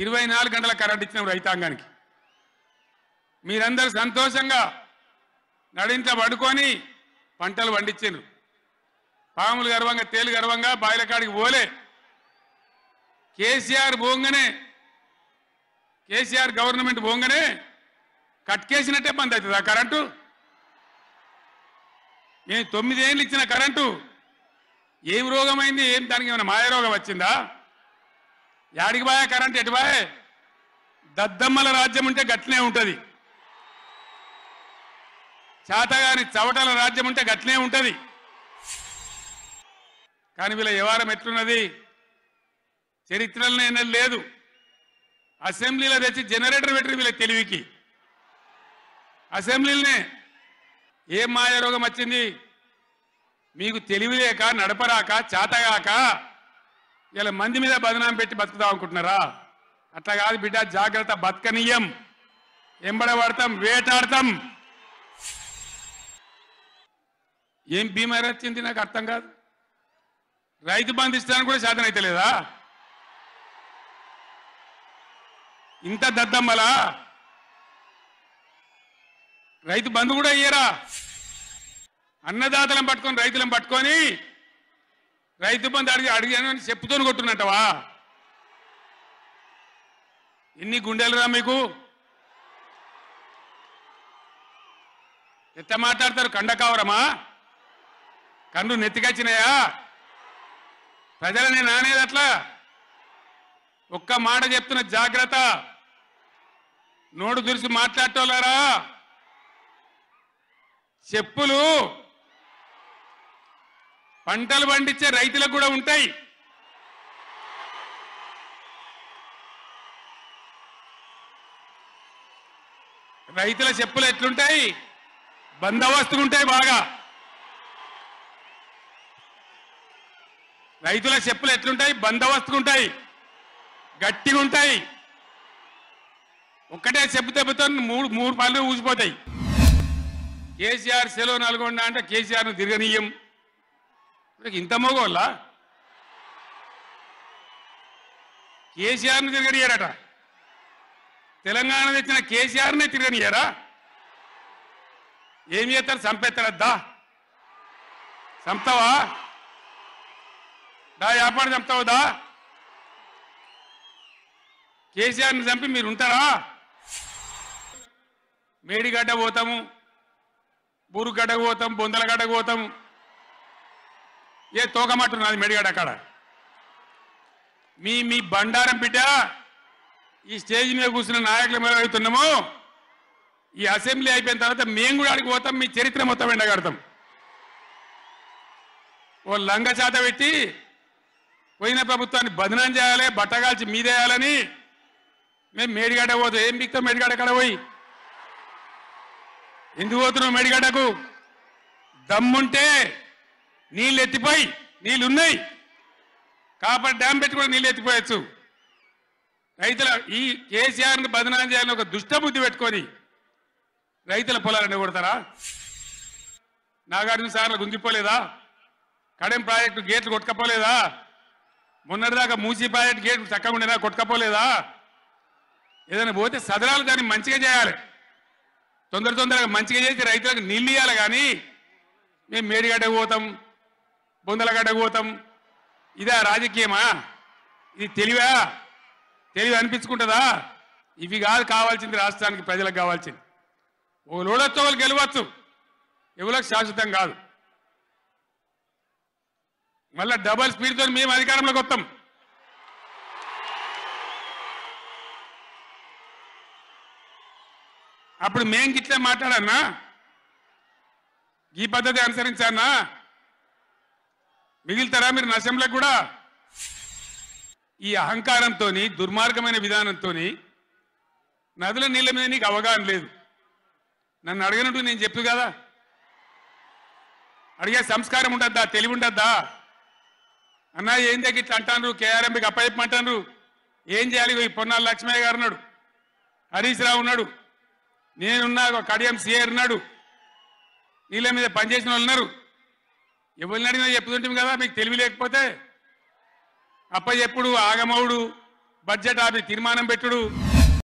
24 గంటల కరెంట్ ఇచ్చిన రైతాంగానికి మీరందరూ సంతోషంగా నడింట పడుకొని పంటలు పండించారు. పాములు గర్వంగా తేలు గర్వంగా బాయిల కాడికి పోలే. కేసీఆర్ పోంగనే కేసీఆర్ గవర్నమెంట్ పోంగనే కట్కేసినట్టే బంద్ అవుతుంది ఆ కరెంటు. నేను 9 ఏళ్ళు ఇచ్చిన కరెంటు ఏం రోగమైంది? ఏం దానికి ఏమైనా మాయరోగం వచ్చిందా? యాడికి బాయే కరెంట్? ఎటు బాయే? దద్దమ్మల రాజ్యం ఉంటే గట్లనే ఉంటుంది. చాతగాని చవటల రాజ్యం ఉంటే గట్లనే ఉంటుంది. కానీ వీళ్ళ వ్యవహారం ఎట్లున్నది? చరిత్రలో లేదు. అసెంబ్లీలో తెచ్చి జనరేటర్ పెట్టి వీళ్ళ తెలివికి అసెంబ్లీలనే ఏం మాయరోగం వచ్చింది? మీకు తెలివి లేక నడపరాక చాతగాక ఇలా మంది మీద బదనాం పెట్టి బతుకుదాం అనుకుంటున్నారా? అట్లా కాదు బిడ్డ, జాగ్రత్త. బతకనీయం, ఎంబడబడతాం, వేటాడతాం. ఏం బీమా వచ్చింది నాకు అర్థం కాదు. రైతు బంధు ఇస్తానికి కూడా శాతం అయితే లేదా? ఇంత దద్దమ్మలా? రైతు బంధు కూడా అయ్యారా? అన్నదాతలను పట్టుకొని రైతులను పట్టుకొని రైతు బంధు అడిగాను చెప్పుతో కొట్టున్నట్టవా? ఎన్ని గుండెలురా మీకు? ఎట్లా మాట్లాడతారు? కండకావరమా? కన్ను నెత్తికొచ్చినాయా? ప్రజలని నానేది అట్లా. ఒక్క మాట చెప్తున్న, జాగ్రత్త. నోడు దురిసి మాట్లాడటోళ్ళారా? చెప్పులు పంటలు పండించే రైతులకు కూడా ఉంటాయి. రైతుల చెప్పులు ఎట్లుంటాయి? బందోబస్తుగా ఉంటాయి బాగా. రైతుల చెప్పులు ఎట్లుంటాయి? బందోబస్తుగా ఉంటాయి, గట్టిగా ఉంటాయి. ఒక్కటే చెప్పు దెబ్బతో మూడు పళ్ళు ఊసిపోతాయి. కేసీఆర్ సెలవు నల్గొండ అంటే కేసీఆర్ను తిరగనీయం. ఇంత మోగోళ్ళ కేసీఆర్ను తిరగనియారట. తెలంగాణ తెచ్చిన కేసీఆర్నే తిరగనియారా? ఏం చేస్తారు? చంపేస్తారద్దా? చంపుతావా? దా వ్యాపారం చంపుతావుదా? కేసీఆర్ని చంపి మీరు ఉంటారా? మేడిగడ్డ పోతాము, బూరుగడ్డకు పోతాం, బొందలగడ్డకు పోతాం. ఏ తోకమట్టున్నది మేడిగడ్డ అక్కడ. మీ బండారం బిడ్డ ఈ స్టేజ్ మీద కూర్చున్న నాయకులు మేము అవుతున్నాము. ఈ అసెంబ్లీ అయిపోయిన తర్వాత మేము కూడా అడిగి పోతాం, మీ చరిత్ర మొత్తం ఎండగడతాం. ఓ లంగ చేత పెట్టి పోయిన ప్రభుత్వాన్ని బదనాం చేయాలి, బట్టగాల్చి మీదేయాలని మేము మేడిగడ్డ పోతాం. ఏం బిక్తాం మేడిగడ్డ కాడ పోయి? ఎందుకు పోతున్నావు మేడిగడ్డకు? దమ్ముంటే నీళ్ళు ఎత్తిపోయి, నీళ్ళున్నాయి కాబట్టి డ్యామ్ పెట్టి కూడా నీళ్ళు ఎత్తిపోయచ్చు. రైతుల ఈ కేసీఆర్ని బదనాం చేయాలని ఒక దుష్టబుద్ధి పెట్టుకొని రైతుల పొలాలను కొడతారా? నాగార్జున సార్లు గుంజిపోలేదా? కడెం ప్రాజెక్టు గేట్లు కొట్టుకపోలేదా? మొన్నటిదాకా మూసీ ప్రాజెక్టు గేట్లు చక్కగా ఉండేదా? కొట్టుకపోలేదా? ఏదైనా పోతే సదరాలు దాన్ని మంచిగా చేయాలి, తొందరగా మంచిగా చేసి రైతులకు నీళ్ళు ఇవ్వాలి. కానీ మేము మేడిగడ్డకు పోతాం, బొందలగడ్డకు పోతాం. ఇదా రాజకీయమా? ఇది తెలివా? తెలివి అనిపించుకుంటుందా? ఇవి కాదు కావాల్సింది రాష్ట్రానికి, ప్రజలకు కావాల్సింది. ఓ లోడొచ్చో వాళ్ళు గెలవచ్చు, ఎవరికి శాశ్వతం కాదు. మళ్ళా డబల్ స్పీడ్తో మేము అధికారంలోకి వస్తాం. అప్పుడు మేం గిట్లే మాట్లాడన్నా? ఈ పద్ధతి అనుసరించానా? మిగిలితారా మీరు అసెంబ్లీకి కూడా? ఈ అహంకారంతో, దుర్మార్గమైన విధానంతో నదుల నీళ్ళ మీద నీకు అవగాహన లేదు. నన్ను అడగనట్టు నేను చెప్పు కదా, అడిగే సంస్కారం ఉండద్దా? తెలివి ఉండద్దా? అన్నా ఏం దగ్గర ఇట్లా అంటాను, కేఆర్ఎంకి అప్పచెప్పమంటాను. ఏం చేయాలి? ఈ పొన్నాల లక్ష్మయ్య గారు ఉన్నాడు, హరీష్ రావు ఉన్నాడు, నేనున్నా, కడియం సిఆర్ ఉన్నాడు, నీళ్ళ మీద పనిచేసిన వాళ్ళు ఉన్నారు. ఎవరిని అడిగినా చెప్పుతుంటాం కదా. మీకు తెలివి లేకపోతే అప్పచెప్పుడు, ఆగమవుడు, బడ్జెట్ ఆపి తీర్మానం పెట్టుడు